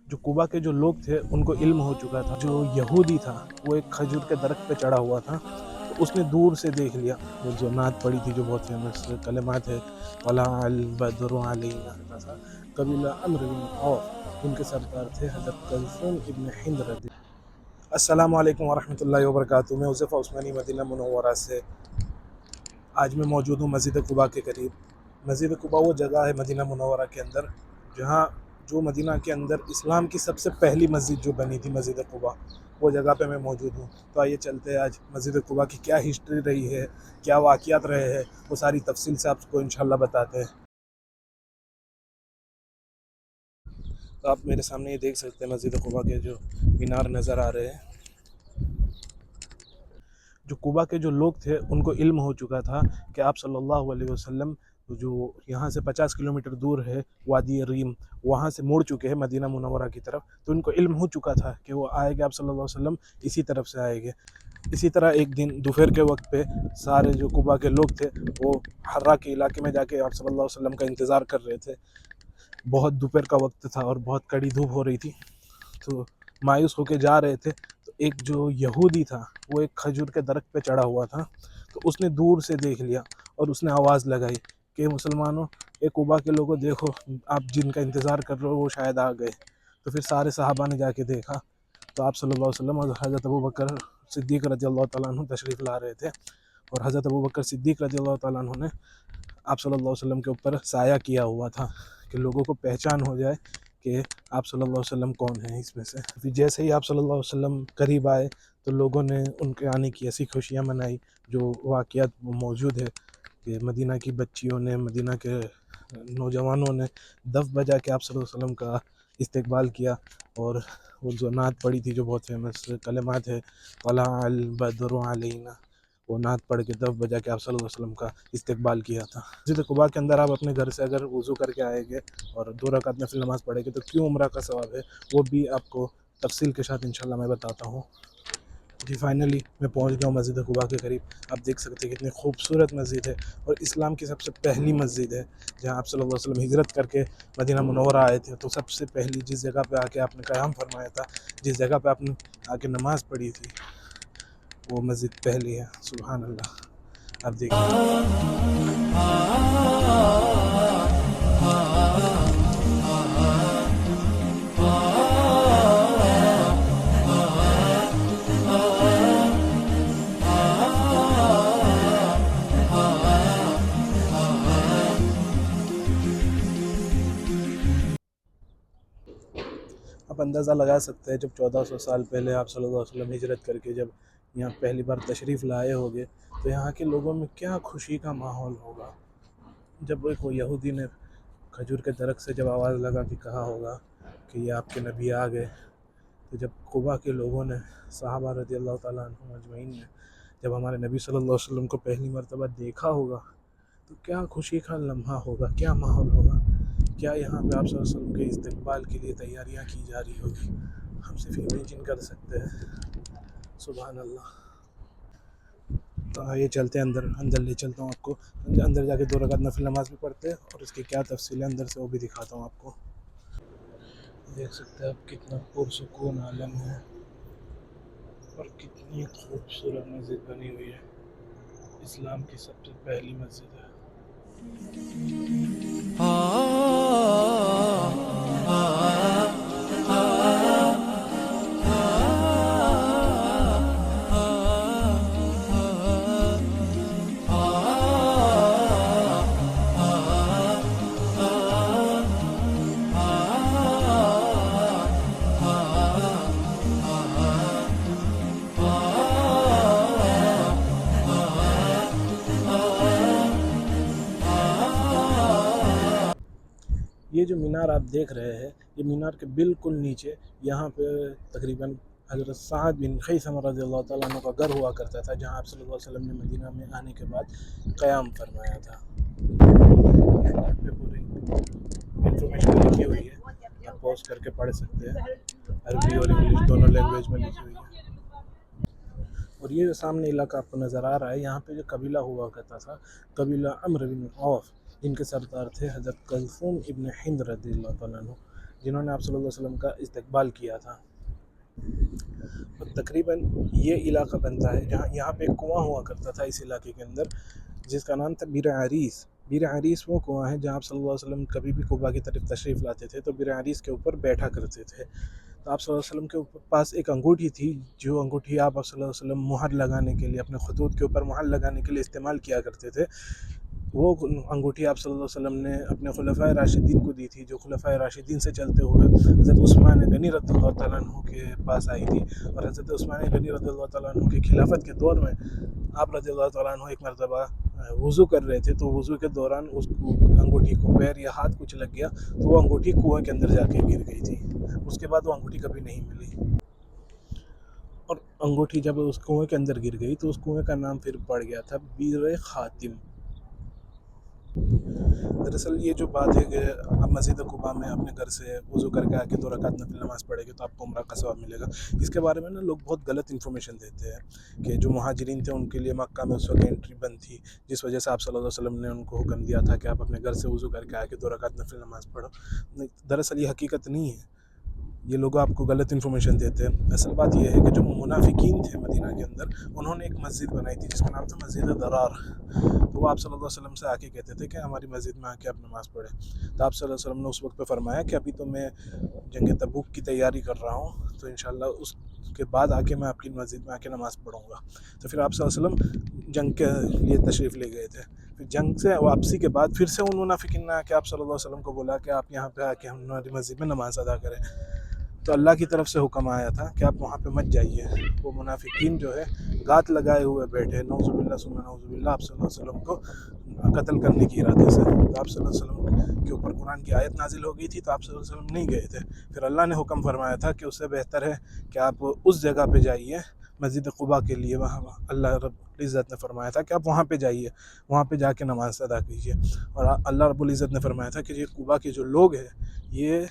جو کوبا کے جو لوگ تھے ان کو علم ہو چکا تھا. جو یہودی تھا وہ ایک کھجور کے درخت پہ چڑھا ہوا تھا، تو اس نے دور سے دیکھ لیا. وہ جو نعت پڑی تھی جو بہت فیمس کلمات ہے، طلع البدر علینا، تھا قبیلہ عمرو بن عوف جن کے سردار تھے حضرت کلثوم ابن ہند رضی. السلام علیکم ورحمۃ اللہ وبرکاتہ. میں حذیفہ عثمانی مدینہ منورہ سے. آج میں موجود ہوں مسجد قباء کے قریب. مسجد قباء وہ جگہ ہے مدینہ منورہ کے اندر جہاں جو مدینہ کے اندر اسلام کی سب سے پہلی مسجد جو بنی تھی، مسجد قباء، وہ جگہ پہ میں موجود ہوں. تو آئیے چلتے ہیں آج مسجد قباء کی کیا ہسٹری رہی ہے، کیا واقعات رہے ہیں، وہ ساری تفصیل سے آپ کو انشاءاللہ بتاتے ہیں. تو آپ میرے سامنے یہ دیکھ سکتے ہیں مسجد قباء کے جو مینار نظر آ رہے ہیں. جو کوبا کے جو لوگ تھے ان کو علم ہو چکا تھا کہ آپ صلی اللہ علیہ وسلم جو یہاں سے 50 کلومیٹر دور ہے وادی ریم، وہاں سے مڑ چکے ہیں مدینہ منورہ کی طرف. تو ان کو علم ہو چکا تھا کہ وہ آئے گے، آپ صلی اللہ علیہ وسلم اسی طرف سے آئے گے. اسی طرح ایک دن دوپہر کے وقت پہ سارے جو کوبا کے لوگ تھے وہ حرا کے علاقے میں جا کے آپ صلی اللہ علیہ وسلم کا انتظار کر رہے تھے. بہت دوپہر کا وقت تھا اور بہت کڑی دھوپ ہو رہی تھی، تو مایوس ہو کے جا رہے تھے. تو ایک جو یہودی تھا وہ ایک کھجور کے درخت پہ چڑھا ہوا تھا، تو اس نے دور سے دیکھ لیا اور اس نے آواز لگائی کہ مسلمانوں، ایک کوبا کے لوگوں دیکھو، آپ جن کا انتظار کر رہے ہو وہ شاید آ گئے. تو پھر سارے صحابہ نے جا کے دیکھا تو آپ صلی اللہ علیہ وسلم اور حضرت ابوبکر صدیق رضی اللہ تعالیٰ عنہ تشریف لا رہے تھے. اور حضرت ابوبکر صدیق رضی اللہ تعالیٰ عنہ نے آپ صلی اللہ علیہ وسلم کے اوپر سایہ کیا ہوا تھا کہ لوگوں کو پہچان ہو جائے کہ آپ صلی اللہ علیہ وسلم کون ہیں اس میں سے. پھر جیسے ہی آپ صلی اللہ علیہ وسلم قریب آئے تو لوگوں نے ان کے آنے کی ایسی خوشیاں منائی. جو واقعات موجود ہے کہ مدینہ کی بچیوں نے، مدینہ کے نوجوانوں نے دف بجا کے آپ صلی اللہ علیہ وسلم کا استقبال کیا، اور وہ جو نعت پڑی تھی جو بہت فیمس کلمات ہے، طلع البدر علینا، وہ نعت پڑھ کے دف بجا کے آپ صلی اللہ علیہ وسلم کا استقبال کیا تھا. مسجد قباء کے اندر آپ اپنے گھر سے اگر وضو کر کے آئیں گے اور 2 رکعت نفل نماز پڑھیں گے تو کیوں عمرہ کا ثواب ہے، وہ بھی آپ کو تفصیل کے ساتھ انشاءاللہ میں بتاتا ہوں. جی فائنلی میں پہنچ گیا ہوں مسجد قباء کے قریب. آپ دیکھ سکتے ہیں کتنی خوبصورت مسجد ہے، اور اسلام کی سب سے پہلی مسجد ہے جہاں آپ صلی اللہ علیہ وسلم ہجرت کر کے مدینہ منورہ آئے تھے. تو سب سے پہلی جس جگہ پہ آ کے آپ نے قیام فرمایا تھا، جس جگہ پہ آپ نے آ کے نماز پڑھی تھی، وہ مسجد پہلی ہے. سبحان اللہ. آپ دیکھیں آپ اندازہ لگا سکتے ہیں جب 1400 سال پہلے آپ صلی اللہ علیہ وسلم ہجرت کر کے جب یہاں پہلی بار تشریف لائے ہوگے تو یہاں کے لوگوں میں کیا خوشی کا ماحول ہوگا. جب ایک وہ یہودی نے کھجور کے درخت سے جب آواز لگا کے کہا ہوگا کہ یہ آپ کے نبی آ گئے، تو جب قباء کے لوگوں نے، صحابہ رضی اللہ تعالیٰ عنہم اجمعین نے، جب ہمارے نبی صلی اللہ علیہ وسلم کو پہلی مرتبہ دیکھا ہوگا تو کیا خوشی کا لمحہ ہوگا، کیا ماحول ہوگا. کیا یہاں پہ آپ صلی اللہ علیہ وسلم کے استقبال کے لیے تیاریاں کی جا رہی ہوگی، ہم صرف امیجن کر سکتے ہیں. سبحان اللہ. تو آئیے چلتے ہیں اندر لے چلتا ہوں آپ کو. اندر جا کے 2 رکعت نفل نماز بھی پڑھتے ہیں اور اس کی کیا تفصیل ہے اندر سے وہ بھی دکھاتا ہوں آپ کو. دیکھ سکتے ہیں آپ کتنا پرسکون عالم ہے اور کتنی خوبصورت مسجد بنی ہوئی ہے. اسلام کی سب سے پہلی مسجد ہے. یہ جو مینار آپ دیکھ رہے ہیں، یہ مینار کے بالکل نیچے یہاں پہ تقریباً حضرت سعد بن خیثمہ رضی اللہ تعالیٰ عنہ کا گھر ہوا کرتا تھا، جہاں آپ صلی اللہ علیہ وسلم نے مدینہ میں آنے کے بعد قیام فرمایا تھا. یہاں پہ پوری انفارمیشن لکھی ہوئی ہے، آپ پوز کر کے پڑھ سکتے ہیں، عربی اور انگلش دونوں لینگویج میں لکھی ہوئی ہے. اور یہ جو سامنے علاقہ آپ کو نظر آ رہا ہے، یہاں پہ جو قبیلہ ہوا کرتا تھا، قبیلہ عمرو بن عوف، جن کے سردار تھے حضرت کلثوم ابن ہند رضی اللہ تعالیٰ عنہ. جنہوں نے آپ صلی اللہ علیہ وسلم کا استقبال کیا تھا. اور تقریباً یہ علاقہ بنتا ہے جہاں یہاں پہ ایک کنواں ہوا کرتا تھا اس علاقے کے اندر، جس کا نام تھا بیر عریس. بیر عریس وہ کنواں ہے جہاں آپ صلی اللہ علیہ وسلم کبھی بھی قباء کی طرف تشریف لاتے تھے تو بیر عریس کے اوپر بیٹھا کرتے تھے. تو آپ صلی اللہ علیہ وسلم کے پاس ایک انگوٹھی تھی، جو انگوٹھی آپ صلی اللہ علیہ وسلم مہر لگانے کے لیے، اپنے خطوط کے اوپر مہر لگانے کے لیے استعمال کیا کرتے تھے. وہ انگوٹھی آپ صلی اللہ علیہ وسلم نے اپنے خلفائے راشدین کو دی تھی، جو خلفائے راشدین سے چلتے ہوئے حضرت عثمان غنی رضی اللہ تعالیٰ عنہ کے پاس آئی تھی. اور حضرت عثمان غنی رضی اللہ تعالیٰ عنہ کی خلافت کے دور میں آپ رضی اللہ تعالیٰ عنہ ایک مرتبہ وضو کر رہے تھے، تو وضو کے دوران اس انگوٹھی کو پیر یا ہاتھ کچھ لگ گیا، تو وہ انگوٹھی کنویں کے اندر جا کے گر گئی تھی. اس کے بعد وہ انگوٹھی کبھی نہیں ملی. اور انگوٹھی جب اس کنویں کے اندر گر گئی تو اس کنویں کا نام پھر پڑ گیا تھا بیر خاتم. دراصل یہ جو بات ہے کہ آپ مسجد قباء میں اپنے گھر سے وضو کر کے آ کے 2 رکعت نفل نماز پڑھیں گے تو آپ کو عمرہ کا ثواب ملے گا، اس کے بارے میں نا لوگ بہت غلط انفارمیشن دیتے ہیں کہ جو مہاجرین تھے ان کے لیے مکہ میں اس وقت انٹری بند تھی، جس وجہ سے آپ صلی اللہ علیہ وسلم نے ان کو حکم دیا تھا کہ آپ اپنے گھر سے وضو کر کے آ کے 2 رکعت نفل نماز پڑھو. دراصل یہ حقیقت نہیں ہے، یہ لوگ آپ کو غلط انفارمیشن دیتے ہیں. اصل بات یہ ہے کہ جو منافقین تھے مدینہ کے اندر، انہوں نے ایک مسجد بنائی تھی جس کا نام تھا مسجد ضرار. تو وہ آپ صلی اللہ علیہ وسلم سے آ کے کہتے تھے کہ ہماری مسجد میں آ کے آپ نماز پڑھیں. تو آپ صلی اللہ علیہ وسلم نے اس وقت پہ فرمایا کہ ابھی تو میں جنگ تبوک کی تیاری کر رہا ہوں، تو انشاءاللہ اس کے بعد آ کے میں آپ کی مسجد میں آ کے نماز پڑھوں گا. تو پھر آپ صلی اللہ علیہ وسلم جنگ کے لیے تشریف لے گئے تھے. پھر جنگ سے واپسی کے بعد پھر سے ان منافقین نے آ کے آپ صلی اللہ علیہ وسلم کو بولا کہ آپ یہاں پہ آ کے ہماری مسجد میں نماز ادا کریں. تو اللہ کی طرف سے حکم آیا تھا کہ آپ وہاں پہ مت جائیے. وہ منافقین جو ہے گات لگائے ہوئے بیٹھے، نعوذ باللہ ثم نعوذ باللہ، آپ صلی اللہ علیہ وسلم کو قتل کرنے کی ارادے سے. تو آپ صلی اللہ علیہ وسلم کے اوپر قرآن کی آیت نازل ہو گئی تھی، تو آپ صلی اللہ علیہ وسلم نہیں گئے تھے. پھر اللہ نے حکم فرمایا تھا کہ اس سے بہتر ہے کہ آپ اس جگہ پہ جائیے مسجد قباء کے لیے. وہاں اللہ رب العزت نے فرمایا تھا کہ آپ وہاں پہ جائیے، وہاں پہ جا کے نماز ادا کیجیے. اور اللہ رب العزت نے فرمایا تھا کہ یہ قباء کے جو لوگ ہیں یہ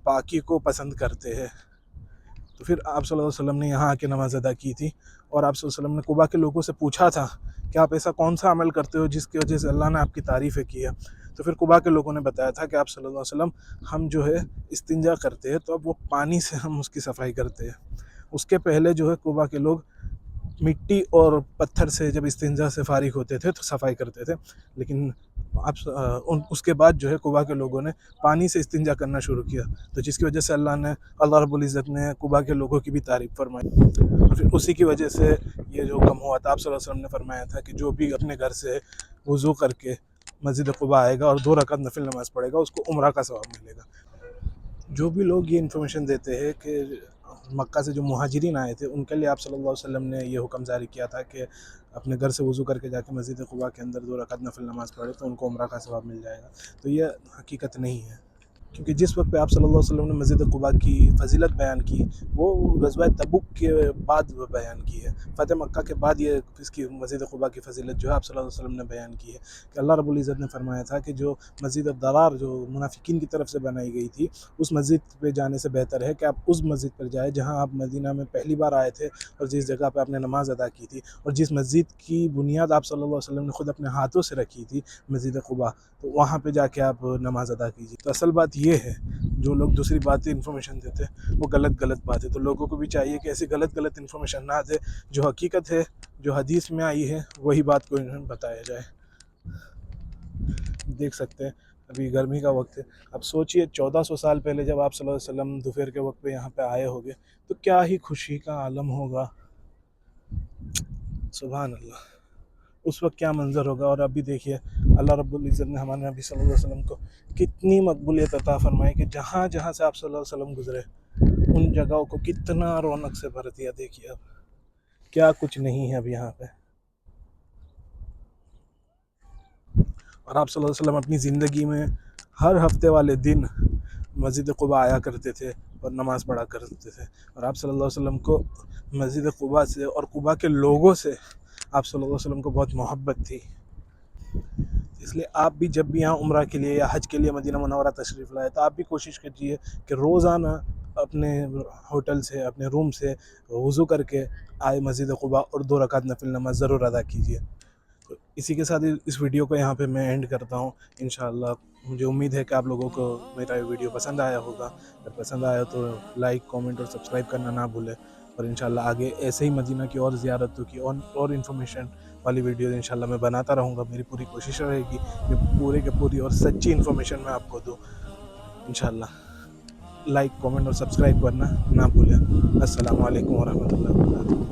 پاکی کو پسند کرتے ہیں. تو پھر آپ صلی اللہ علیہ وسلم نے یہاں آ کے نماز ادا کی تھی. اور آپ صلی اللہ علیہ وسلم نے قباء کے لوگوں سے پوچھا تھا کہ آپ ایسا کون سا عمل کرتے ہو جس کی وجہ سے اللہ نے آپ کی تعریفیں کی ہے. تو پھر قباء کے لوگوں نے بتایا تھا کہ آپ صلی اللہ علیہ وسلم ہم جو ہے استنجا کرتے ہیں تو اب وہ پانی سے ہم اس کی صفائی کرتے ہیں. اس کے پہلے جو ہے قباء کے لوگ مٹی اور پتھر سے جب استنجا سے فارغ ہوتے تھے تو صفائی کرتے تھے، لیکن اس کے بعد جو ہے قباء کے لوگوں نے پانی سے استنجا کرنا شروع کیا، تو جس کی وجہ سے اللہ رب العزت نے قباء کے لوگوں کی بھی تعریف فرمائی. پھر اسی کی وجہ سے یہ جو حکم ہوا تھا، آپ صلی اللہ علیہ وسلم نے فرمایا تھا کہ جو بھی اپنے گھر سے وضو کر کے مسجد قباء آئے گا اور 2 رکعت نفل نماز پڑھے گا اس کو عمرہ کا ثواب ملے گا. جو بھی لوگ یہ انفارمیشن دیتے ہیں کہ مکہ سے جو مہاجرین آئے تھے ان کے لیے آپ صلی اللہ علیہ وسلم نے یہ حکم جاری کیا تھا کہ اپنے گھر سے وضو کر کے جا کے مسجد قباء کے اندر 2 رکعت نفل نماز پڑھے تو ان کو عمرہ کا ثواب مل جائے گا، تو یہ حقیقت نہیں ہے. کیونکہ جس وقت پہ آپ صلی اللہ علیہ وسلم نے مسجد قباء کی فضیلت بیان کی وہ غزوہ تبوک کے بعد بیان کی ہے. فتح مکہ کے بعد یہ اس کی مسجد قباء کی فضیلت جو ہے آپ صلی اللہ علیہ وسلم نے بیان کی ہے کہ اللہ رب العزت نے فرمایا تھا کہ جو مسجد ضرار جو منافقین کی طرف سے بنائی گئی تھی اس مسجد پہ جانے سے بہتر ہے کہ آپ اس مسجد پر جائیں جہاں آپ مدینہ میں پہلی بار آئے تھے اور جس جگہ پہ آپ نے نماز ادا کی تھی، اور جس مسجد کی بنیاد آپ صلی اللہ علیہ وسلم نے خود اپنے ہاتھوں سے رکھی تھی مسجد قباء، تو وہاں پہ جا کے آپ نماز ادا کیجیے. تو اصل بات یہ ہے، جو لوگ دوسری باتیں انفارمیشن دیتے ہیں وہ غلط بات ہے. تو لوگوں کو بھی چاہیے کہ ایسی غلط انفارمیشن نہ دے، جو حقیقت ہے جو حدیث میں آئی ہے وہی بات کو انہیں بتایا جائے. دیکھ سکتے ہیں ابھی گرمی کا وقت ہے، اب سوچئے 1400 سال پہلے جب آپ صلی اللہ علیہ وسلم دوپہر کے وقت پہ یہاں پہ آئے ہوگے تو کیا ہی خوشی کا عالم ہوگا. سبحان اللہ، اس وقت کیا منظر ہوگا. اور ابھی دیکھیے اللہ رب العزت نے ہمارے نبی صلی اللہ علیہ وسلم کو کتنی مقبولیت عطا فرمائی کہ جہاں جہاں سے آپ صلی اللہ علیہ وسلم گزرے ان جگہوں کو کتنا رونق سے بھر دیا. دیکھیے اب کیا کچھ نہیں ہے اب یہاں پہ. اور آپ صلی اللہ علیہ وسلم اپنی زندگی میں ہر ہفتے والے دن مسجد قباء آیا کرتے تھے اور نماز پڑھا کرتے تھے. اور آپ صلی اللہ علیہ وسلم کو مسجد قباء سے اور قباء کے لوگوں سے آپ صلی اللہ علیہ وسلم کو بہت محبت تھی. اس لیے آپ بھی جب بھی یہاں عمرہ کے لیے یا حج کے لیے مدینہ منورہ تشریف لائے تو آپ بھی کوشش کیجیے کہ روزانہ اپنے ہوٹل سے اپنے روم سے وضو کر کے آئے مسجد قباء اور 2 رکعت نفل نماز ضرور ادا کیجیے. اسی کے ساتھ اس ویڈیو کو یہاں پہ میں اینڈ کرتا ہوں انشاءاللہ. مجھے امید ہے کہ آپ لوگوں کو میرا یہ ویڈیو پسند آیا ہوگا. اگر پسند آیا تو لائک کامنٹ اور سبسکرائب کرنا نہ بھولیں. اور انشاءاللہ آگے ایسے ہی مدینہ کی اور زیارتوں کی اور انفارمیشن والی ویڈیوز انشاءاللہ میں بناتا رہوں گا. میری پوری کوشش رہے گی کہ پوری کے پوری اور سچی انفارمیشن میں آپ کو دوں انشاءاللہ. لائک کامنٹ اور سبسکرائب کرنا نہ بھولیں. السلام علیکم ورحمۃ اللہ وبرکاتہ.